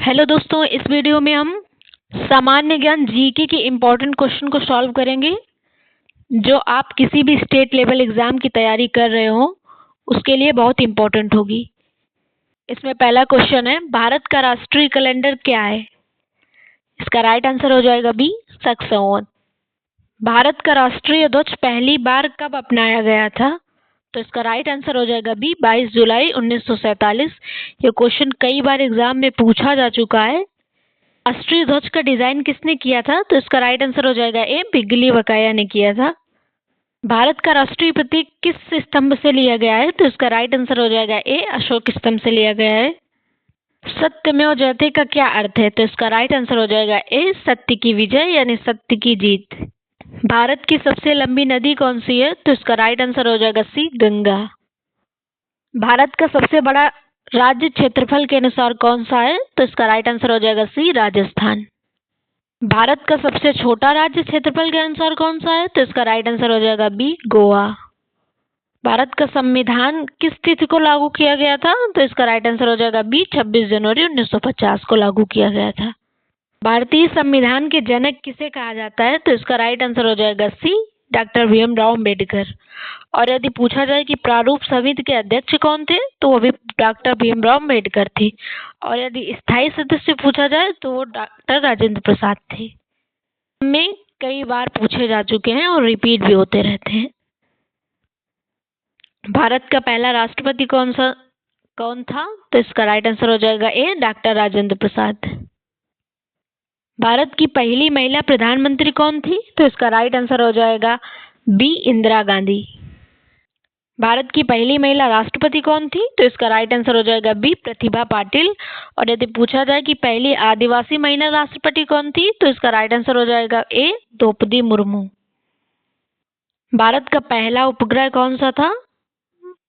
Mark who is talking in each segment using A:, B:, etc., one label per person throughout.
A: Hello दोस्तों, इस video में हम सामान्य ज्ञान जीके के इम्पोर्टेंट क्वेश्चन को सॉल्व करेंगे जो आप किसी भी स्टेट लेवल एग्जाम की तैयारी कर रहे हो उसके लिए बहुत इम्पोर्टेंट होगी। इसमें पहला क्वेश्चन है, भारत का राष्ट्रीय कैलेंडर क्या है? इसका राइट आंसर हो जाएगा बी, शक संवत। भारत का राष्ट्रीय ध्वज पहली बार कब अपनाया गया था? तो इसका राइट आंसर हो जाएगा बी, 22 जुलाई 1947। ये क्वेश्चन कई बार एग्जाम में पूछा जा चुका है। राष्ट्रीय ध्वज का डिजाइन किसने किया था? तो इसका राइट आंसर हो जाएगा ए, पिगली बकाया ने किया था। भारत का राष्ट्रीय प्रतीक किस स्तंभ से लिया गया है? तो इसका राइट आंसर हो जाएगा ए, अशोक स्तंभ से लिया गया है। सत्यमेव जयते का क्या अर्थ है? तो इसका राइट आंसर हो जाएगा ए, सत्य की विजय यानी सत्य की जीत। भारत की सबसे लंबी नदी कौन सी है? तो इसका राइट आंसर हो जाएगा सी, गंगा। भारत का सबसे बड़ा राज्य क्षेत्रफल के अनुसार कौन सा है? तो इसका राइट आंसर हो जाएगा सी, राजस्थान। भारत का सबसे छोटा राज्य क्षेत्रफल के अनुसार कौन सा है? तो इसका राइट आंसर हो जाएगा बी, गोवा। भारत का संविधान किस तिथि को लागू किया गया था? तो इसका राइट आंसर हो जाएगा बी, 26 जनवरी 1950 को लागू किया गया था। भारतीय संविधान के जनक किसे कहा जाता है? तो इसका राइट आंसर हो जाएगा सी, डॉक्टर भीमराव अम्बेडकर। और यदि पूछा जाए कि प्रारूप समिति के अध्यक्ष कौन थे, तो वो भी डॉक्टर भीमराव अम्बेडकर थे। और यदि स्थायी सदस्य पूछा जाए तो वो डॉक्टर राजेंद्र प्रसाद थे। में कई बार पूछे जा चुके हैं और रिपीट भी होते रहते हैं। भारत का पहला राष्ट्रपति कौन था? तो इसका राइट आंसर हो जाएगा ए, डॉक्टर राजेंद्र प्रसाद। भारत की पहली महिला प्रधानमंत्री कौन थी? तो इसका राइट आंसर हो जाएगा बी, इंदिरा गांधी। भारत की पहली महिला राष्ट्रपति कौन थी? तो इसका राइट आंसर हो जाएगा बी, प्रतिभा पाटिल। और यदि पूछा जाए कि पहली आदिवासी महिला राष्ट्रपति कौन थी, तो इसका राइट आंसर हो जाएगा ए, द्रौपदी मुर्मू। भारत का पहला उपग्रह कौन सा था?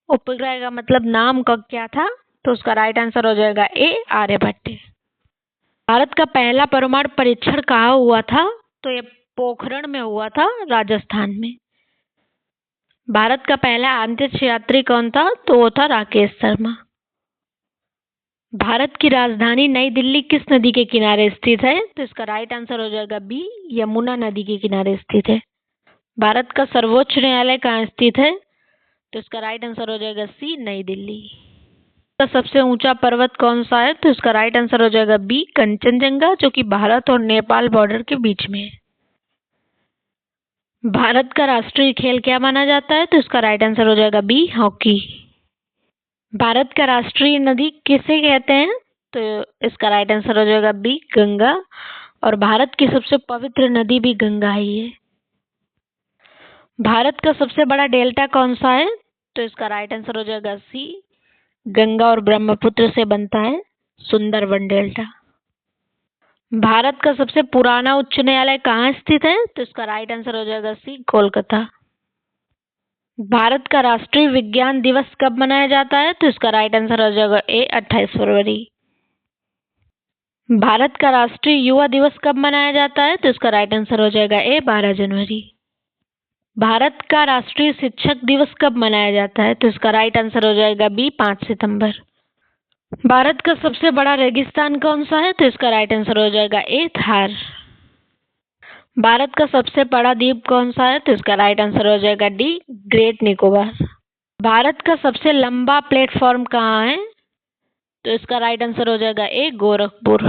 A: उपग्रह का मतलब नाम का क्या था? तो उसका राइट आंसर हो जाएगा ए, आर्यभट्ट। भारत का पहला परमाणु परीक्षण कहाँ हुआ था? तो ये पोखरण में हुआ था, राजस्थान में। भारत का पहला अंतरिक्ष यात्री कौन था? तो वो था राकेश शर्मा। भारत की राजधानी नई दिल्ली किस नदी के किनारे स्थित है? तो इसका राइट आंसर हो जाएगा बी, यमुना नदी के किनारे स्थित है। भारत का सर्वोच्च न्यायालय कहाँ स्थित है? तो इसका राइट आंसर हो जाएगा सी, नई दिल्ली। का सबसे ऊंचा पर्वत कौन सा है? तो इसका राइट आंसर हो जाएगा बी, कंचनजंगा, जो कि भारत और नेपाल बॉर्डर के बीच में है। भारत का राष्ट्रीय खेल क्या माना जाता है? तो इसका राइट आंसर हो जाएगा बी, हॉकी। भारत का राष्ट्रीय नदी किसे कहते हैं? तो इसका राइट आंसर हो जाएगा बी, गंगा। और भारत की सबसे पवित्र नदी भी गंगा ही है। भारत का सबसे बड़ा डेल्टा कौन सा है? तो इसका राइट आंसर हो जाएगा सी, गंगा और ब्रह्मपुत्र से बनता है सुंदरबन डेल्टा। भारत का सबसे पुराना उच्च न्यायालय कहाँ स्थित है? तो इसका राइट आंसर हो जाएगा सी, कोलकाता। भारत का राष्ट्रीय विज्ञान दिवस कब मनाया जाता है? तो इसका राइट आंसर हो जाएगा ए, 28 फरवरी। भारत का राष्ट्रीय युवा दिवस कब मनाया जाता है? तो इसका राइट आंसर हो जाएगा ए, 12 जनवरी। भारत का राष्ट्रीय शिक्षक दिवस कब मनाया जाता है? तो इसका राइट आंसर हो जाएगा बी, 5 सितंबर। भारत का सबसे बड़ा रेगिस्तान कौन सा है? तो इसका राइट आंसर हो जाएगा ए, थार। भारत का सबसे बड़ा द्वीप कौन सा है? तो इसका राइट आंसर हो जाएगा डी, ग्रेट निकोबार। भारत का सबसे लंबा प्लेटफॉर्म कहाँ है? तो इसका राइट आंसर हो जाएगा ए, गोरखपुर।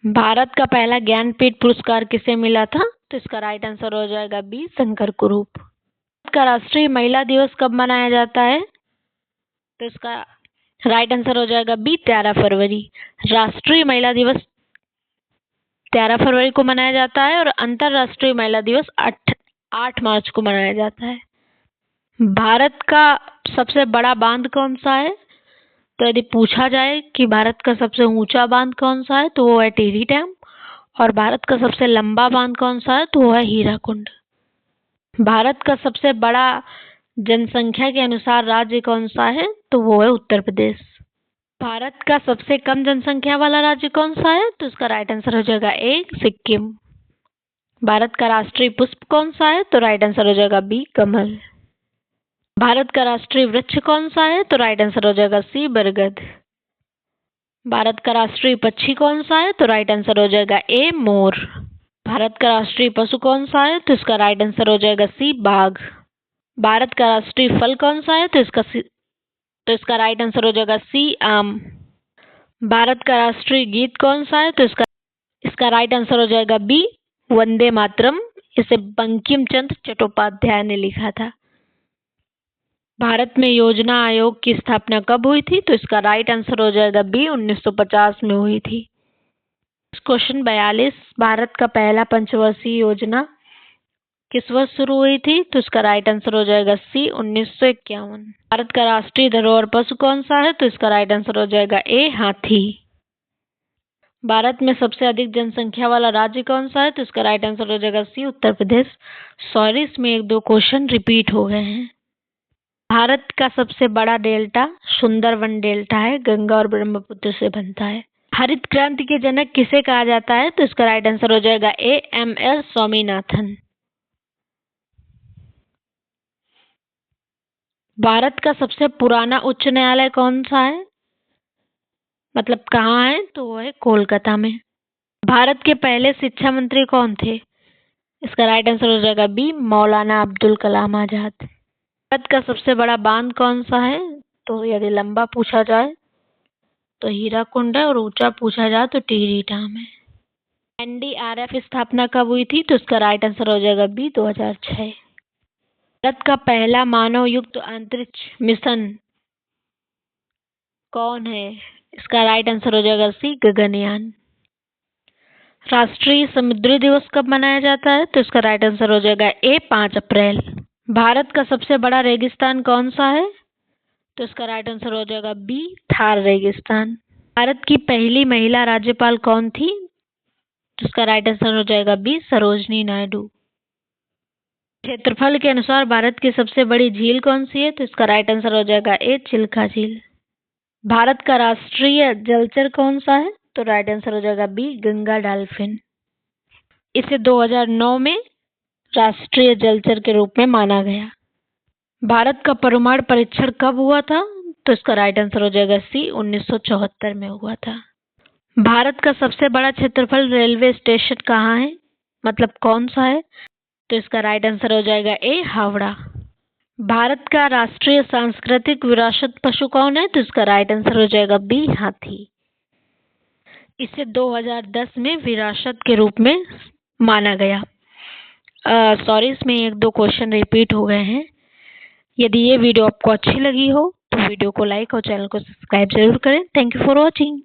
A: भारत का पहला ज्ञानपीठ पुरस्कार किसे मिला था? तो इसका राइट आंसर हो जाएगा बी, शंकर कुरूप। भारत का राष्ट्रीय महिला दिवस कब मनाया जाता है? तो इसका राइट आंसर हो जाएगा बी, 13 फरवरी। राष्ट्रीय महिला दिवस 13 फरवरी को मनाया जाता है और अंतर्राष्ट्रीय महिला दिवस 8 मार्च को मनाया जाता है। भारत का सबसे बड़ा बांध कौन सा है? तो यदि पूछा जाए कि भारत का सबसे ऊंचा बांध कौन सा है, तो वो है टिहरी डैम। और भारत का सबसे लंबा बांध कौन सा है? तो वो है हीराकुंड। भारत का सबसे बड़ा जनसंख्या के अनुसार राज्य कौन सा है? तो वो है उत्तर प्रदेश। भारत का सबसे कम जनसंख्या वाला राज्य कौन सा है? तो इसका राइट आंसर हो जाएगा ए, सिक्किम। भारत का राष्ट्रीय पुष्प कौन सा है? तो राइट आंसर हो जाएगा बी, कमल। भारत का राष्ट्रीय वृक्ष कौन सा है? तो राइट आंसर हो जाएगा सी, बरगद। भारत का राष्ट्रीय पक्षी कौन सा है? तो राइट आंसर हो जाएगा ए मोर। भारत का राष्ट्रीय पशु कौन सा है? तो इसका राइट आंसर हो जाएगा सी बाघ। भारत का राष्ट्रीय फल कौन सा है? तो इसका राइट आंसर हो जाएगा सी आम। भारत का राष्ट्रीय गीत कौन सा है? तो इसका राइट आंसर हो जाएगा बी वंदे मातरम। इसे बंकिम चंद्र चट्टोपाध्याय ने लिखा था। भारत में योजना आयोग की स्थापना कब हुई थी? तो इसका राइट आंसर हो जाएगा बी 1950 में हुई थी। क्वेश्चन 42, भारत का पहला पंचवर्षीय योजना किस वर्ष शुरू हुई थी? तो इसका राइट आंसर हो जाएगा सी 1951। भारत का राष्ट्रीय धरोहर पशु कौन सा है? तो इसका राइट आंसर हो जाएगा ए हाथी। भारत में सबसे अधिक जनसंख्या वाला राज्य कौन सा है? तो इसका राइट आंसर हो जाएगा सी उत्तर प्रदेश। सॉरी, इसमें एक दो क्वेश्चन रिपीट हो गए हैं। भारत का सबसे बड़ा डेल्टा सुंदरवन डेल्टा है, गंगा और ब्रह्मपुत्र से बनता है। हरित क्रांति के जनक किसे कहा जाता है? तो इसका राइट आंसर हो जाएगा ए एम.एस. स्वामीनाथन। भारत का सबसे पुराना उच्च न्यायालय कौन सा है, मतलब कहाँ है? तो वो है कोलकाता में। भारत के पहले शिक्षा मंत्री कौन थे? इसका राइट आंसर हो जाएगा बी मौलाना अब्दुल कलाम आजाद। भारत का सबसे बड़ा बांध कौन सा है? तो यदि लंबा पूछा जाए तो हीराकुंड है और ऊंचा पूछा जाए तो टिहरी डैम है। एनडीआरएफ स्थापना कब हुई थी? तो इसका राइट आंसर हो जाएगा बी 2006। भारत का पहला मानव युक्त अंतरिक्ष मिशन कौन है? इसका राइट आंसर हो जाएगा सी गगनयान। राष्ट्रीय समुद्री दिवस कब मनाया जाता है? तो इसका राइट आंसर हो जाएगा ए 5 अप्रैल। भारत का सबसे बड़ा रेगिस्तान कौन सा है? तो इसका राइट आंसर हो जाएगा बी थार रेगिस्तान। भारत की पहली महिला राज्यपाल कौन थी? तो इसका राइट आंसर हो जाएगा बी सरोजनी नायडू। क्षेत्रफल के अनुसार भारत की सबसे बड़ी झील कौन सी है? तो इसका राइट आंसर हो जाएगा ए चिल्का झील। भारत का राष्ट्रीय जलचर कौन सा है? तो राइट आंसर हो जाएगा बी गंगा डॉल्फिन। इसे 2009 में राष्ट्रीय जलचर के रूप में माना गया। भारत का परमाणु परीक्षण कब हुआ था? तो इसका राइट आंसर हो जाएगा सी 1974 में हुआ था। भारत का सबसे बड़ा क्षेत्रफल रेलवे स्टेशन कहाँ है, मतलब कौन सा है? तो इसका राइट आंसर हो जाएगा ए हावड़ा। भारत का राष्ट्रीय सांस्कृतिक विरासत पशु कौन है? तो इसका राइट आंसर हो जाएगा बी हाथी। इसे 2010 में विरासत के रूप में माना गया। सॉरी, इसमें एक दो क्वेश्चन रिपीट हो गए हैं। यदि ये वीडियो आपको अच्छी लगी हो तो वीडियो को लाइक और चैनल को सब्सक्राइब जरूर करें। Thank you for watching.